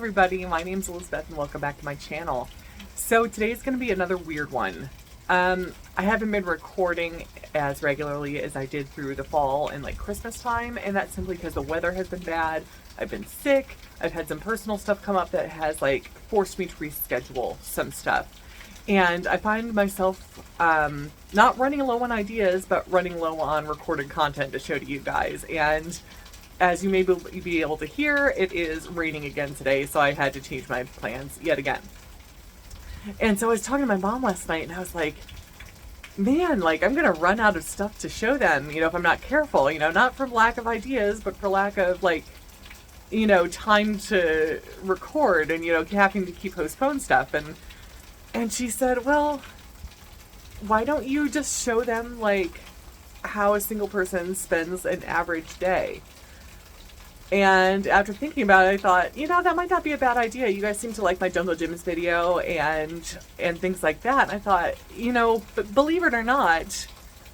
everybody, my name's Elizabeth and welcome back to my channel. So today's going to be another weird one. I haven't been recording as regularly as I did through the fall and like Christmas time, and that's simply because the weather has been bad. I've been sick, I've had some personal stuff come up that has like forced me to reschedule some stuff. And I find myself not running low on ideas, but running low on recorded content to show to you guys. And as you may be able to hear, it is raining again today, so I had to change my plans yet again. And so I was talking to my mom last night, and I was like, man, like, I'm going to run out of stuff to show them, if I'm not careful, not for lack of ideas, but for lack of, like, time to record and, having to keep postpone stuff. And she said, well, why don't you just show them, like, how a single person spends an average day? And after thinking about it, I thought, that might not be a bad idea. You guys seem to like my Jungle Gyms video and things like that. And I thought, but believe it or not,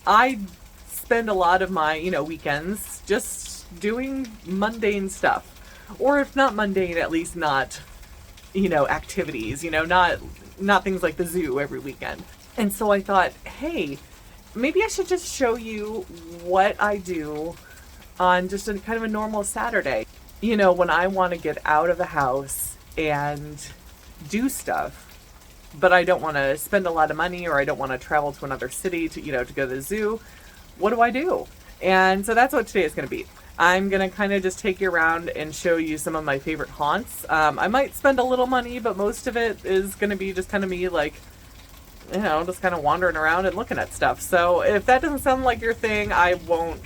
I spend a lot of my, weekends just doing mundane stuff. Or if not mundane, at least not, activities, not things like the zoo every weekend. And so I thought, hey, maybe I should just show you what I do on just a kind of a normal Saturday. When I want to get out of the house and do stuff, but I don't want to spend a lot of money, or I don't want to travel to another city to go to the zoo, what do I do? And so that's what today is going to be. I'm going to kind of just take you around and show you some of my favorite haunts. I might spend a little money, but most of it is going to be just kind of me, like, just kind of wandering around and looking at stuff. So if that doesn't sound like your thing, I won't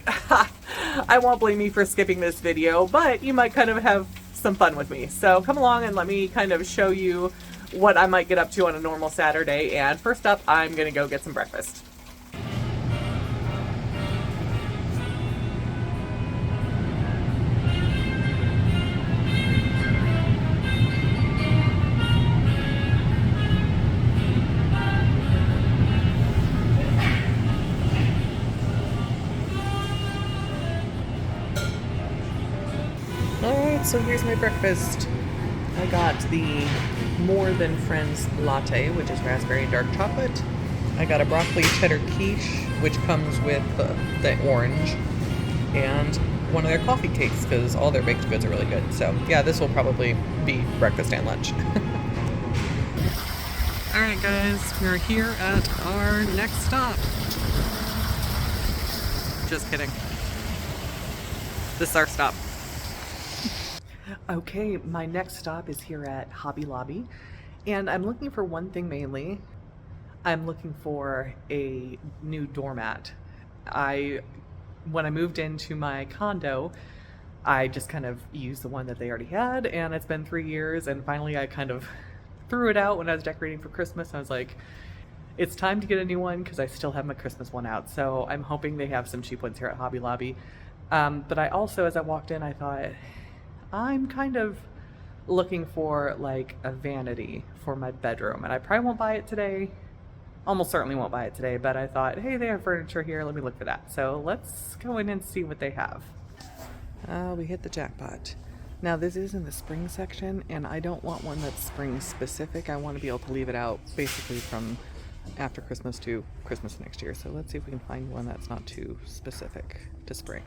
blame you for skipping this video, but you might kind of have some fun with me. So come along and let me kind of show you what I might get up to on a normal Saturday. And first up, I'm going to go get some breakfast. Alright, so here's my breakfast. I got the More Than Friends latte, which is raspberry and dark chocolate. I got a broccoli cheddar quiche, which comes with the orange, and one of their coffee cakes, because all their baked goods are really good. So yeah, this will probably be breakfast and lunch. Alright guys, we're here at our next stop. Just kidding. This is our stop. Okay, my next stop is here at Hobby Lobby, and I'm looking for one thing mainly. I'm looking for a new doormat. When I moved into my condo, I just kind of used the one that they already had, and it's been 3 years, and finally I kind of threw it out when I was decorating for Christmas. I was like, it's time to get a new one because I still have my Christmas one out, so I'm hoping they have some cheap ones here at Hobby Lobby. But I also, as I walked in, I thought, I'm kind of looking for like a vanity for my bedroom, and I probably won't buy it today. Almost certainly won't buy it today, but I thought, hey, they have furniture here, let me look for that. So let's go in and see what they have. We hit the jackpot. Now this is in the spring section, and I don't want one that's spring specific. I want to be able to leave it out basically from after Christmas to Christmas next year. So let's see if we can find one that's not too specific to spring.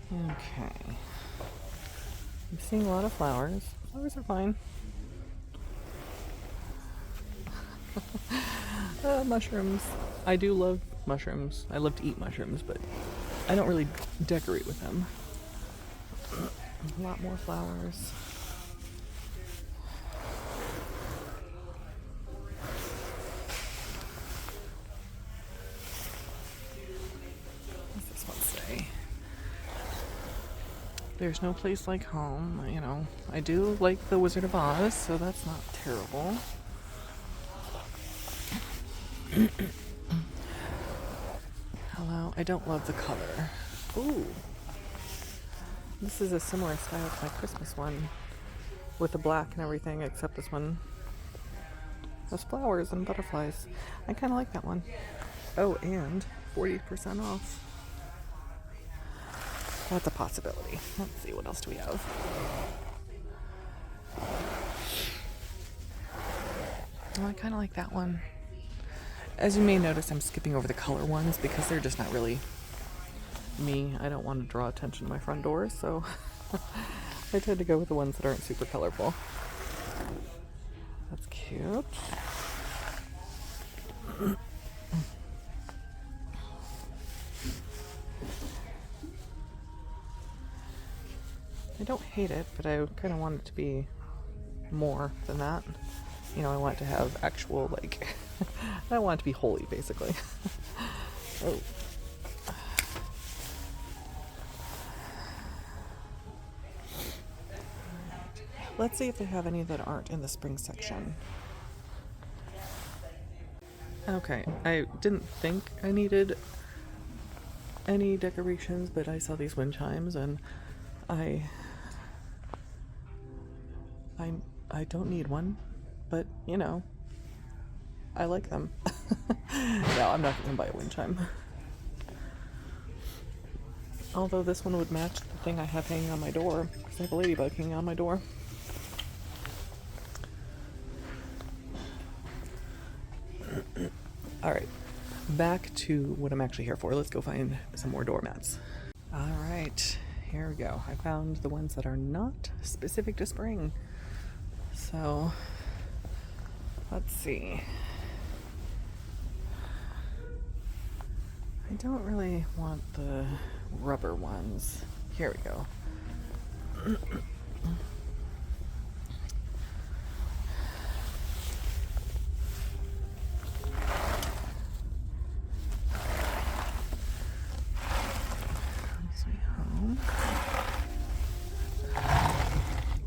Okay. I'm seeing a lot of flowers. Flowers are fine. Mushrooms. I do love mushrooms. I love to eat mushrooms, but I don't really decorate with them. A lot more flowers. What's this one say? There's no place like home. I do like The Wizard of Oz, so that's not terrible. Hello, I don't love the color. Ooh. This is a similar style to my Christmas one, with the black and everything, except this one has flowers and butterflies. I kind of like that one. Oh, and 40% off. That's a possibility. Let's see, what else do we have? Oh, I kind of like that one. As you may notice, I'm skipping over the color ones because they're just not really me. I don't want to draw attention to my front door, so I tend to go with the ones that aren't super colorful. That's cute. I don't hate it, but I kind of want it to be more than that. You know, I want it to have actual, like, I don't want it to be holy, basically. Oh. Let's see if they have any that aren't in the spring section. Okay, I didn't think I needed any decorations, but I saw these wind chimes and I don't need one, but you know, I like them. No, I'm not gonna buy a wind chime. Although this one would match the thing I have hanging on my door, because I have a ladybug hanging on my door. Alright, back to what I'm actually here for. Let's go find some more doormats. Alright, here we go. I found the ones that are not specific to spring. So, let's see. I don't really want the rubber ones. Here we go.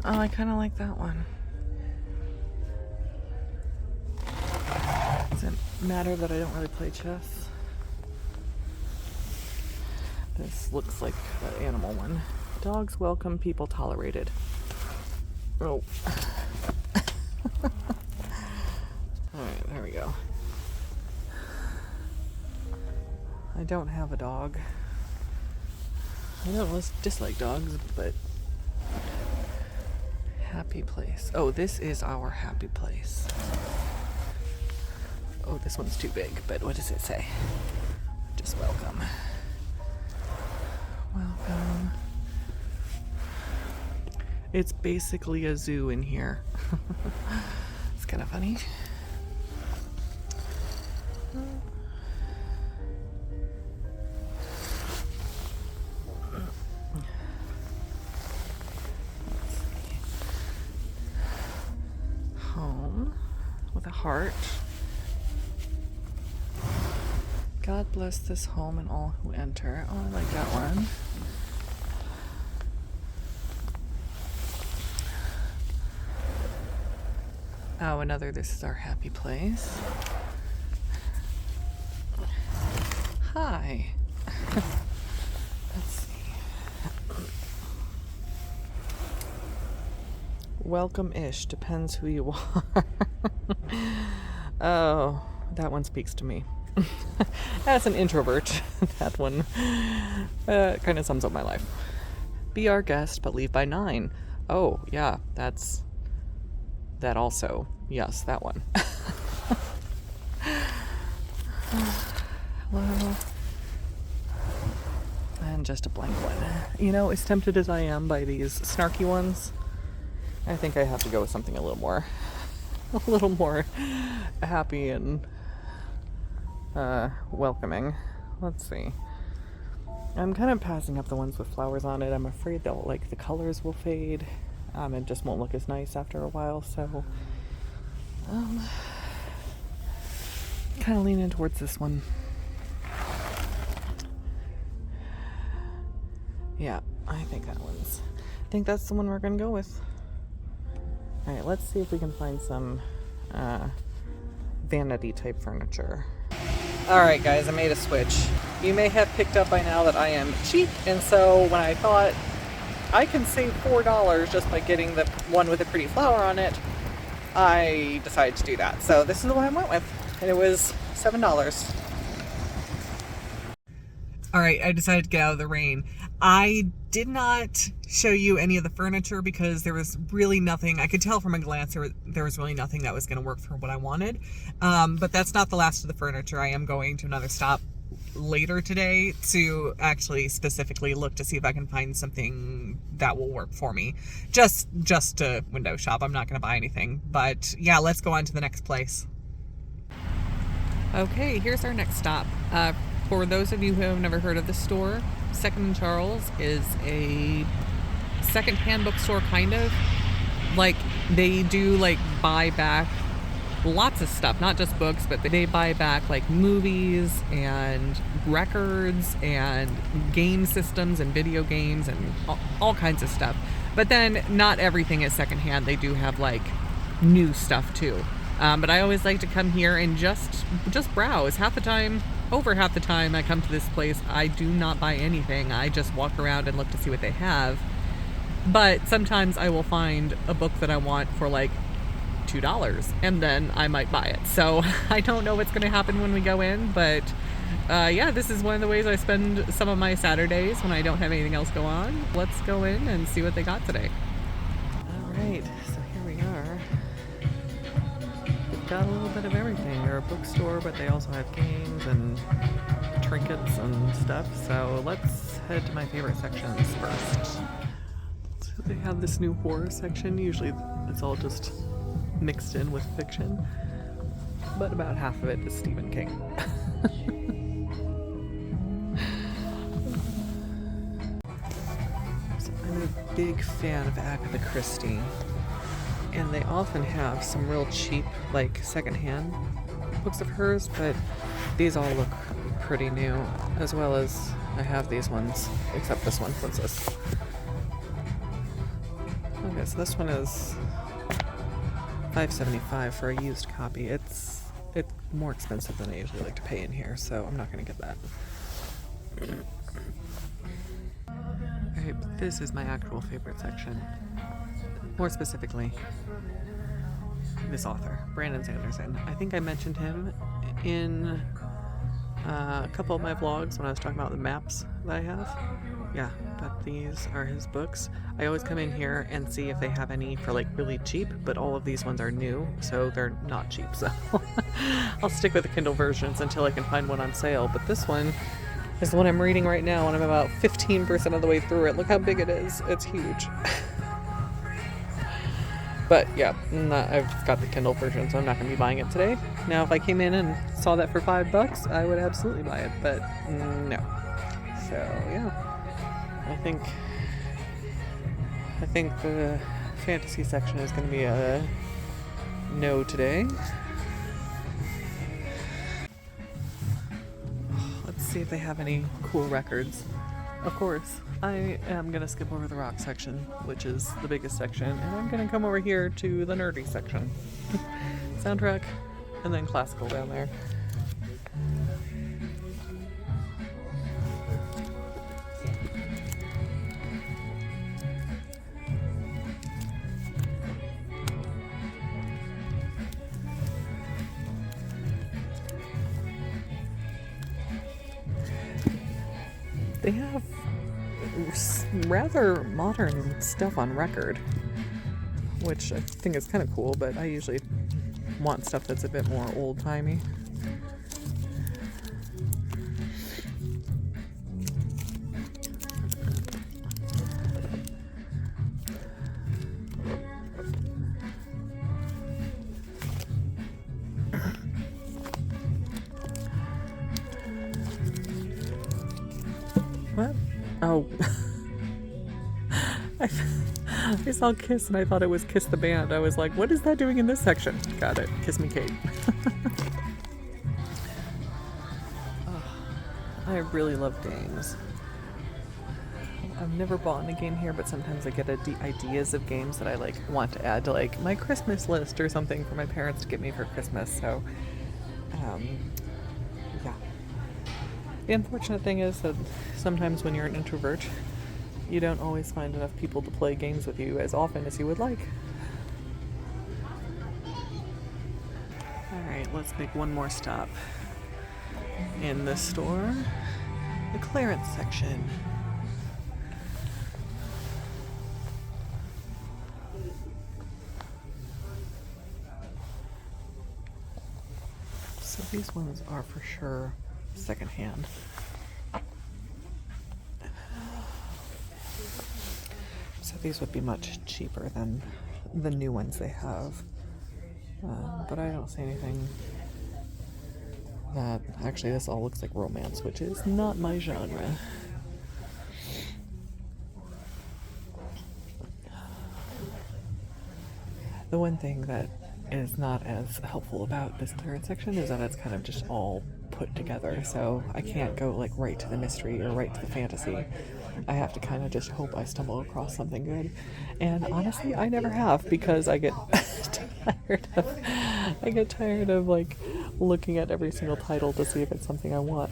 Oh, I kind of like that one. Does it matter that I don't really play chess? This looks like the animal one. Dogs welcome, people tolerated. Oh. Alright, there we go. I don't have a dog. I don't dislike dogs, but happy place. Oh, this is our happy place. Oh, this one's too big, but what does it say? Just welcome. Welcome. It's basically a zoo in here. It's kind of funny. Home with a heart. God bless this home and all who enter. Oh, I like that one. Oh, another this is our happy place. Hi. Let's see. Welcome-ish, depends who you are. Oh, that one speaks to me. As an introvert, that one kind of sums up my life. Be our guest, but leave by 9. Oh, yeah, that's that also. Yes, that one. Hello. And just a blank one. You know, as tempted as I am by these snarky ones, I think I have to go with something a little more happy and welcoming. Let's see. I'm kind of passing up the ones with flowers on it. I'm afraid they'll, like, the colors will fade. It just won't look as nice after a while, so kind of leaning towards this one. Yeah, I think that's the one we're gonna go with. Alright, let's see if we can find some vanity type furniture. Alright guys, I made a switch. You may have picked up by now that I am cheap, and so when I thought I can save $4 just by getting the one with a pretty flower on it, I decided to do that. So this is the one I went with, and it was $7. Alright, I decided to get out of the rain. I did not show you any of the furniture because there was really nothing. I could tell from a glance there was really nothing that was going to work for what I wanted. But that's not the last of the furniture. I am going to another stop later today to actually specifically look to see if I can find something that will work for me. Just to window shop. I'm not going to buy anything. But yeah, let's go on to the next place. Okay, here's our next stop. For those of you who have never heard of this store, Second and Charles is a second-hand bookstore, kind of. Like, they do, like, buy back lots of stuff, not just books, but they buy back, like, movies and records and game systems and video games and all kinds of stuff. But then not everything is secondhand. They do have, like, new stuff, too. But I always like to come here and just browse. Over half the time I come to this place, I do not buy anything. I just walk around and look to see what they have. But sometimes I will find a book that I want for like $2 and then I might buy it. So I don't know what's going to happen when we go in, but yeah, this is one of the ways I spend some of my Saturdays when I don't have anything else go on. Let's go in and see what they got today. All right, so here we are. Got a little bit of everything. They're a bookstore, but they also have games and trinkets and stuff. So let's head to my favorite sections first. So they have this new horror section. Usually it's all just mixed in with fiction, but about half of it is Stephen King. So I'm a big fan of Agatha Christie. And they often have some real cheap, like, secondhand books of hers, but these all look pretty new, as well as I have these ones, except this one. What's this? Okay, so this one is $5.75 for a used copy. It's more expensive than I usually like to pay in here, so I'm not going to get that. Okay, but this is my actual favorite section. More specifically, this author, Brandon Sanderson. I think I mentioned him in a couple of my vlogs when I was talking about the maps that I have. Yeah, but these are his books. I always come in here and see if they have any for like really cheap, but all of these ones are new, so they're not cheap. So I'll stick with the Kindle versions until I can find one on sale. But this one is the one I'm reading right now, and I'm about 15% of the way through it. Look how big it is. It's huge. But yeah, I've got the Kindle version, so I'm not going to be buying it today. Now, if I came in and saw that for $5, I would absolutely buy it, but no. So yeah, I think the fantasy section is going to be a no today. Let's see if they have any cool records. Of course, I am going to skip over the rock section, which is the biggest section, and I'm going to come over here to the nerdy section. Soundtrack, and then classical down there. They have rather modern stuff on record, which I think is kind of cool, but I usually want stuff that's a bit more old-timey. What? Oh. I saw Kiss and I thought it was Kiss the band. I was like, what is that doing in this section? Got it. Kiss Me Kate. Oh, I really love games. I've never bought a game here, but sometimes I get ideas of games that I like want to add to like my Christmas list or something for my parents to get me for Christmas. So, yeah. The unfortunate thing is that sometimes when you're an introvert, you don't always find enough people to play games with you as often as you would like. Alright, let's make one more stop in this store. The clearance section. These ones are for sure secondhand. So these would be much cheaper than the new ones they have. But I don't see anything that... Actually, this all looks like romance, which is not my genre. The one thing that is not as helpful about this clearance section is that it's kind of just all put together, so I can't go like right to the mystery or right to the fantasy. I have to kind of just hope I stumble across something good, and honestly I never have, because I get tired of like looking at every single title to see if it's something I want.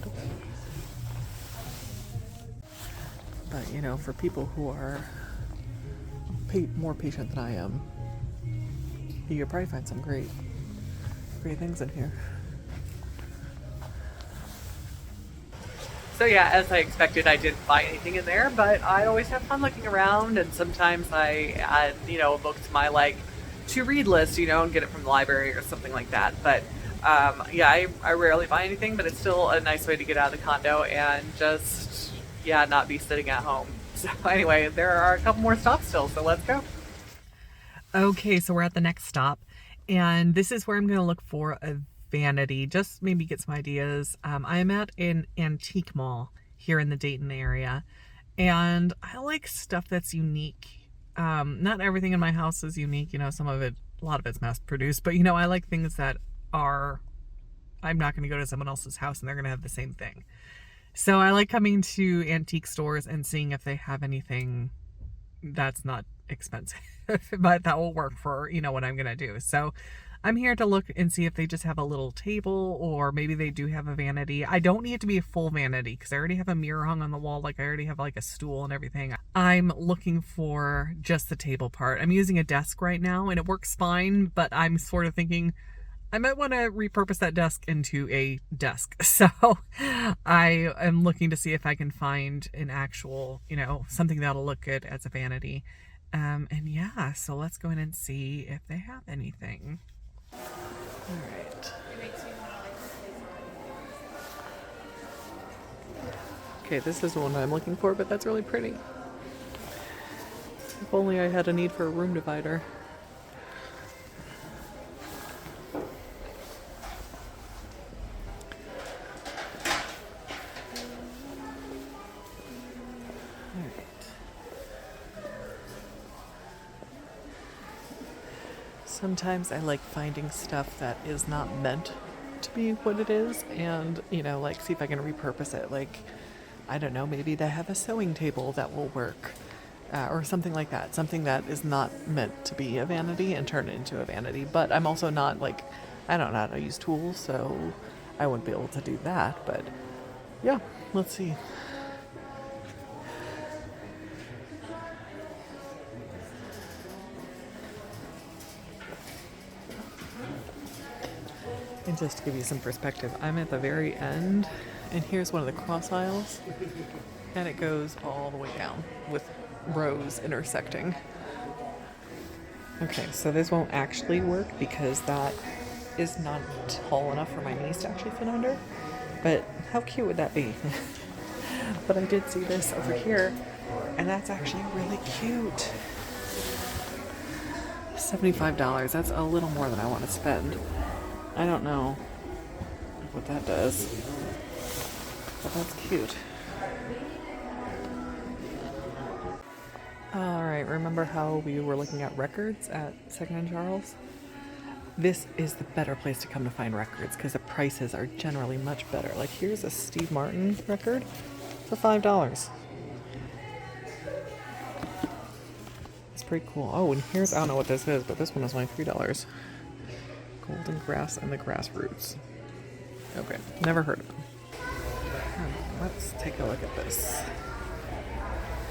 But you know, for people who are more patient than I am, you'll probably find some great things in here. So yeah, as I expected, I didn't buy anything in there, but I always have fun looking around, and sometimes I add, you know, a book to my like to read list, you know, and get it from the library or something like that. But yeah, I rarely buy anything, but it's still a nice way to get out of the condo and just, yeah, not be sitting at home. So anyway, there are a couple more stops still, so let's go. Okay, so we're at the next stop, and this is where I'm going to look for a vanity, just maybe get some ideas. I'm at an antique mall here in the Dayton area, and I like stuff that's unique. Not everything in my house is unique, you know, a lot of it's mass produced, but you know, I like things that are, I'm not going to go to someone else's house and they're going to have the same thing. So I like coming to antique stores and seeing if they have anything that's not expensive, but that will work for, you know, what I'm gonna do. So I'm here to look and see if they just have a little table, or maybe they do have a vanity. I don't need it to be a full vanity because I already have a mirror hung on the wall, like I already have like a stool and everything. I'm looking for just the table part. I'm using a desk right now and it works fine, but I'm sort of thinking I might want to repurpose that desk into a desk. So I am looking to see if I can find an actual, you know, something that'll look good as a vanity. And yeah, so let's go in and see if they have anything. All right. Okay, this is the one I'm looking for, but that's really pretty. If only I had a need for a room divider. Sometimes I like finding stuff that is not meant to be what it is, and, you know, like see if I can repurpose it. Like, I don't know, maybe they have a sewing table that will work, or something like that. Something that is not meant to be a vanity and turn it into a vanity. But I'm also not like, I don't know how to use tools, so I wouldn't be able to do that. But yeah, let's see. And just to give you some perspective, I'm at the very end, and here's one of the cross aisles, and it goes all the way down with rows intersecting. Okay, so this won't actually work because that is not tall enough for my knees to actually fit under, but how cute would that be? But I did see this over here, and that's actually really cute. $75, that's a little more than I want to spend. I don't know what that does, but that's cute. Alright, remember how we were looking at records at Secondhand Charles? This is the better place to come to find records because the prices are generally much better. Like, here's a Steve Martin record for $5. It's pretty cool. Oh, and here's, I don't know what this is, but this one is only $3. Golden Grass and the Grassroots. Okay, never heard of them. Let's take a look at this.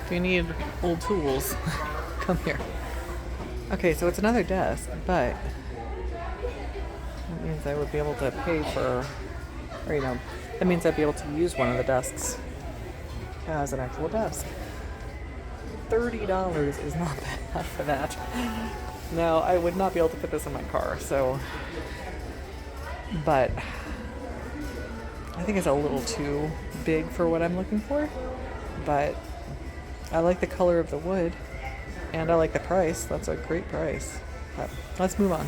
If you need old tools, come here. Okay, so it's another desk, but that means I would be able to pay for, or you know, that means I'd be able to use one of the desks as an actual desk. $30 is not bad for that. Now, I would not be able to fit this in my car, so, but I think it's a little too big for what I'm looking for, but I like the color of the wood and I like the price. That's a great price. But let's move on.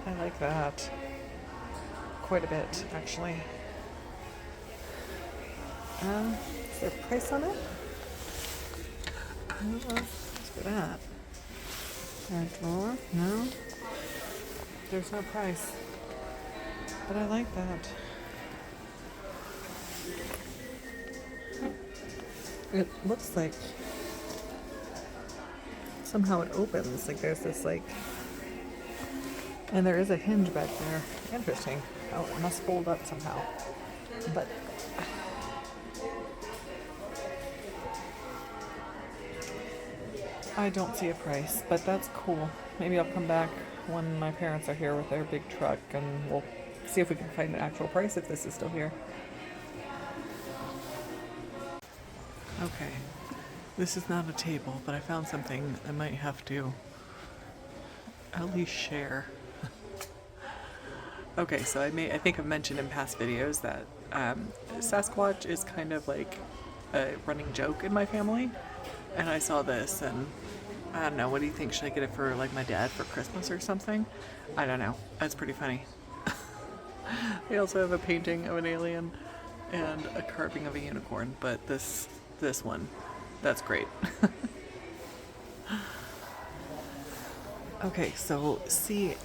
I like that quite a bit, actually. Is there a price on it? What's for that? That drawer? No. There's no price. But I like that. It looks like somehow it opens. Like there's this like, and there is a hinge back there. Interesting. Oh, it must fold up somehow. But I don't see a price, but that's cool. Maybe I'll come back when my parents are here with their big truck and we'll see if we can find an actual price if this is still here. Okay, this is not a table, but I found something I might have to at least share. Okay, so I think I've mentioned in past videos that Sasquatch is kind of like a running joke in my family. And I saw this and I don't know, what do you think? Should I get it for like my dad for Christmas or something? I don't know. That's pretty funny. They also have a painting of an alien and a carving of a unicorn, but this one, that's great. Okay, so see,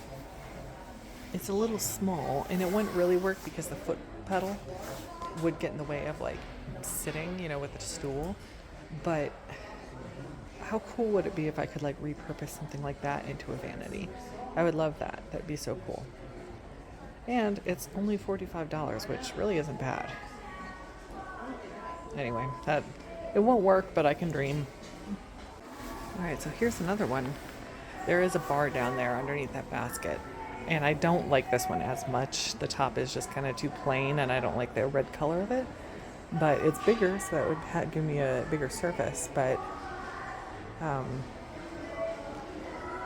it's a little small and it wouldn't really work because the foot pedal would get in the way of like sitting, you know, with the stool. But how cool would it be if I could like repurpose something like that into a vanity? I would love that. That'd be so cool. And it's only $45, which really isn't bad. Anyway, it won't work, but I can dream. Alright, so here's another one. There is a bar down there underneath that basket. And I don't like this one as much. The top is just kind of too plain and I don't like the red color of it. But it's bigger, so that would give me a bigger surface. But,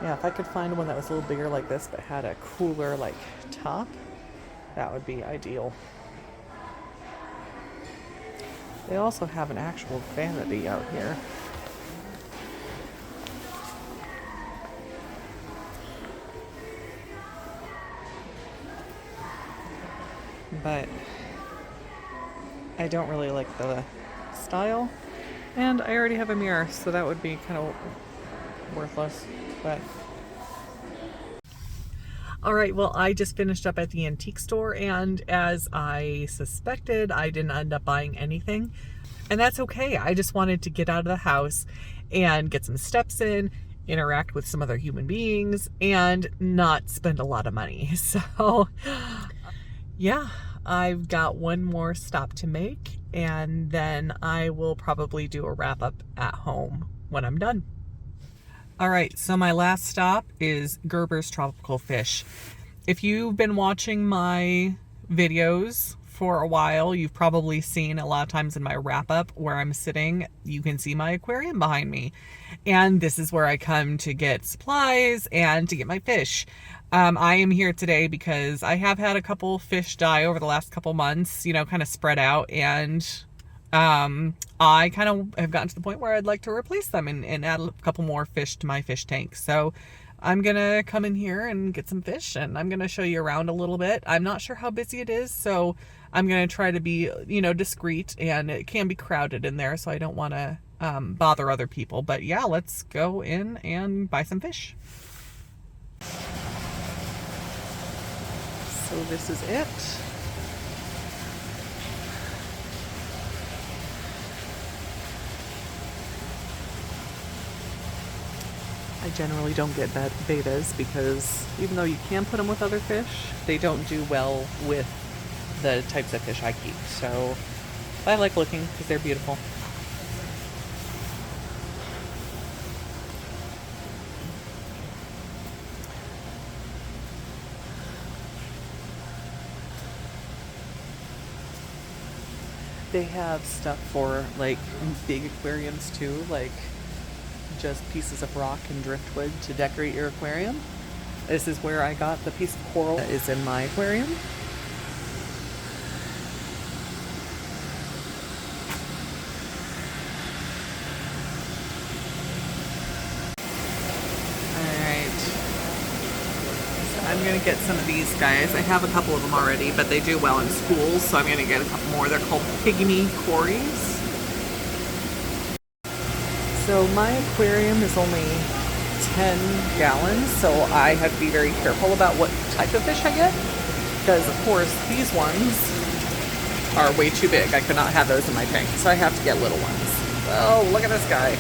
yeah, if I could find one that was a little bigger like this but had a cooler, like, top, that would be ideal. They also have an actual vanity out here. But I don't really like the style, and I already have a mirror, so that would be kind of worthless. But all right, well, I just finished up at the antique store, and as I suspected, I didn't end up buying anything, and that's okay. I just wanted to get out of the house and get some steps in, interact with some other human beings, and not spend a lot of money. So yeah, I've got one more stop to make, and then I will probably do a wrap up at home when I'm done. All right, so my last stop is Gerber's Tropical Fish. If you've been watching my videos for a while, you've probably seen a lot of times in my wrap up where I'm sitting, you can see my aquarium behind me. And this is where I come to get supplies and to get my fish. I am here today because I have had a couple fish die over the last couple months, you know, kind of spread out, and I kind of have gotten to the point where I'd like to replace them and add a couple more fish to my fish tank. So I'm gonna come in here and get some fish, and I'm gonna show you around a little bit. I'm not sure how busy it is, so I'm gonna try to be, you know, discreet, and it can be crowded in there, so I don't want to bother other people. But yeah, let's go in and buy some fish. So this is it. I generally don't get betas because even though you can put them with other fish, they don't do well with the types of fish I keep. So I like looking because they're beautiful. They have stuff for like big aquariums too, like just pieces of rock and driftwood to decorate your aquarium. This is where I got the piece of coral that is in my aquarium. I'm gonna get some of these guys. I have a couple of them already, but they do well in schools, so I'm gonna get a couple more. They're called pygmy cories. So my aquarium is only 10 gallons, so I have to be very careful about what type of fish I get, because of course these ones are way too big. I could not have those in my tank, so I have to get little ones. Oh, look at this guy.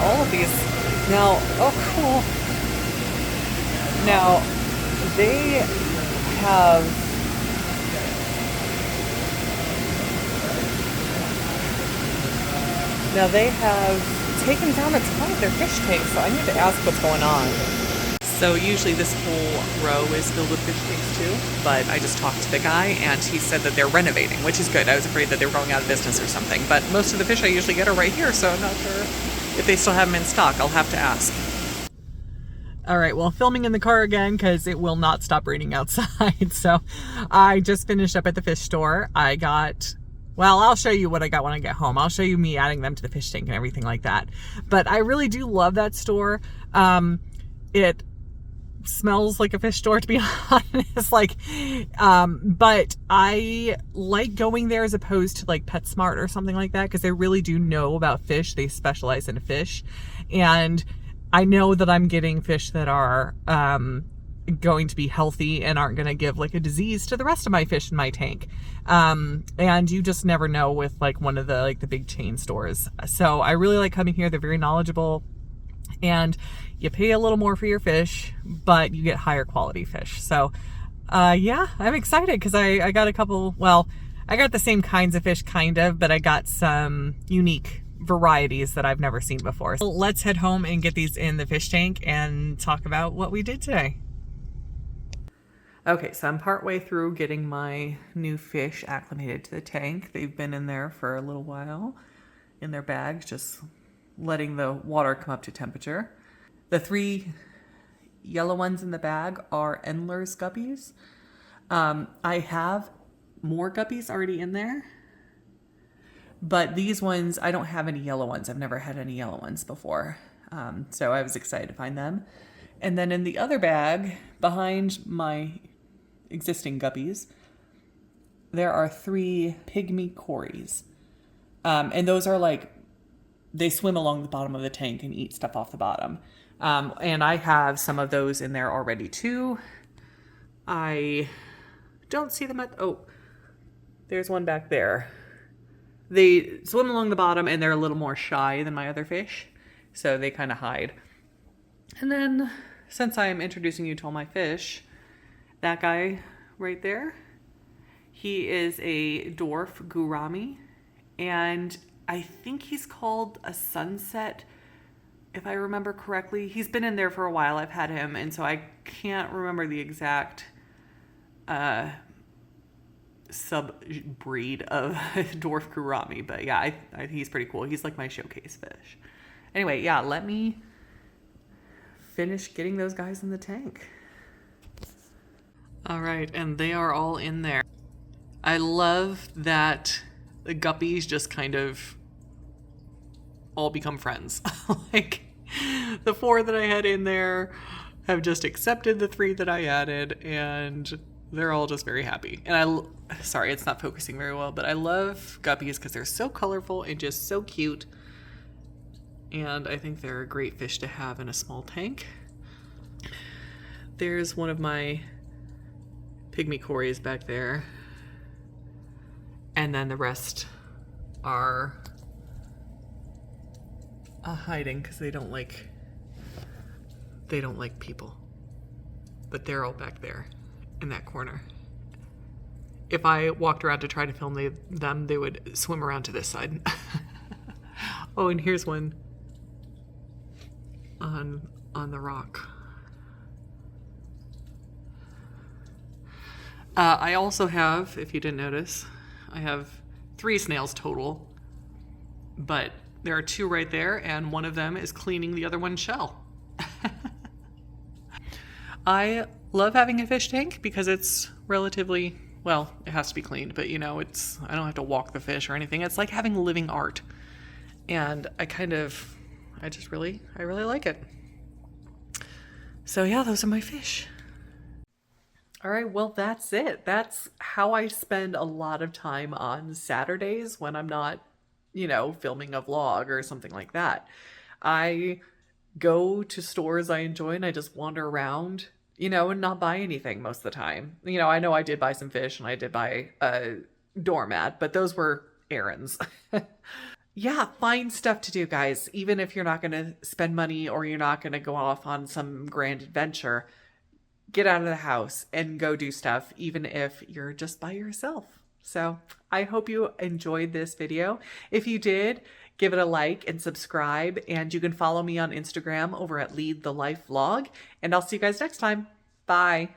All of these now, oh cool. Now they have taken down a ton of their fish tanks, so I need to ask what's going on. So usually this whole row is filled with fish tanks too, but I just talked to the guy and he said that they're renovating, which is good. I was afraid that they were going out of business or something, but most of the fish I usually get are right here, so I'm not sure if they still have them in stock. I'll have to ask. All right, well, filming in the car again because it will not stop raining outside. So I just finished up at the fish store. I got, well, I'll show you what I got when I get home. I'll show you me adding them to the fish tank and everything like that. But I really do love that store. It smells like a fish store, to be honest. Like, but I like going there as opposed to like PetSmart or something like that, because they really do know about fish. They specialize in fish, and I know that I'm getting fish that are going to be healthy and aren't going to give like a disease to the rest of my fish in my tank. And you just never know with like one of the like the big chain stores. So I really like coming here. They're very knowledgeable. And you pay a little more for your fish, but you get higher quality fish. So, yeah, I'm excited because I got a couple, well, I got the same kinds of fish kind of, but I got some unique varieties that I've never seen before. So let's head home and get these in the fish tank and talk about what we did today. Okay, so I'm partway through getting my new fish acclimated to the tank. They've been in there for a little while in their bags, just letting the water come up to temperature. The 3 yellow ones in the bag are Endler's guppies. I have more guppies already in there, but these ones, I don't have any yellow ones. I've never had any yellow ones before. So I was excited to find them. And then in the other bag, behind my existing guppies, there are 3 pygmy cories. And those are like, they swim along the bottom of the tank and eat stuff off the bottom. And I have some of those in there already too. I don't see them oh, there's one back there. They swim along the bottom and they're a little more shy than my other fish, so they kind of hide. And then, since I'm introducing you to all my fish, that guy right there, he is a dwarf gourami, and I think he's called a sunset, if I remember correctly. He's been in there for a while. I've had him, and so I can't remember the exact sub-breed of dwarf gourami. But yeah, he's pretty cool. He's like my showcase fish. Anyway, yeah, let me finish getting those guys in the tank. All right, and they are all in there. I love that the guppies just kind of all become friends. Like, the 4 that I had in there have just accepted the 3 that I added, and they're all just very happy. And sorry, it's not focusing very well, but I love guppies because they're so colorful and just so cute. And I think they're a great fish to have in a small tank. There's one of my pygmy cories back there. And then the rest are hiding because they don't like people. But they're all back there in that corner. if I walked around to try to film them, they would swim around to this side. Oh, and here's one on the rock. I also have, if you didn't notice, I have 3 snails total, but there are 2 right there, and one of them is cleaning the other one's shell. I love having a fish tank because it's relatively, well, it has to be cleaned, but you know, I don't have to walk the fish or anything. It's like having living art. And I really like it. So yeah, those are my fish. All right, well, that's it. That's how I spend a lot of time on Saturdays when I'm not, filming a vlog or something like that. I go to stores I enjoy and I just wander around, and not buy anything most of the time. I know I did buy some fish and I did buy a doormat, but those were errands. Yeah, find stuff to do, guys. Even if you're not going to spend money or you're not going to go off on some grand adventure, get out of the house and go do stuff, even if you're just by yourself. So I hope you enjoyed this video. If you did, give it a like and subscribe, and you can follow me on Instagram over at Lead the Life Vlog, and I'll see you guys next time. Bye.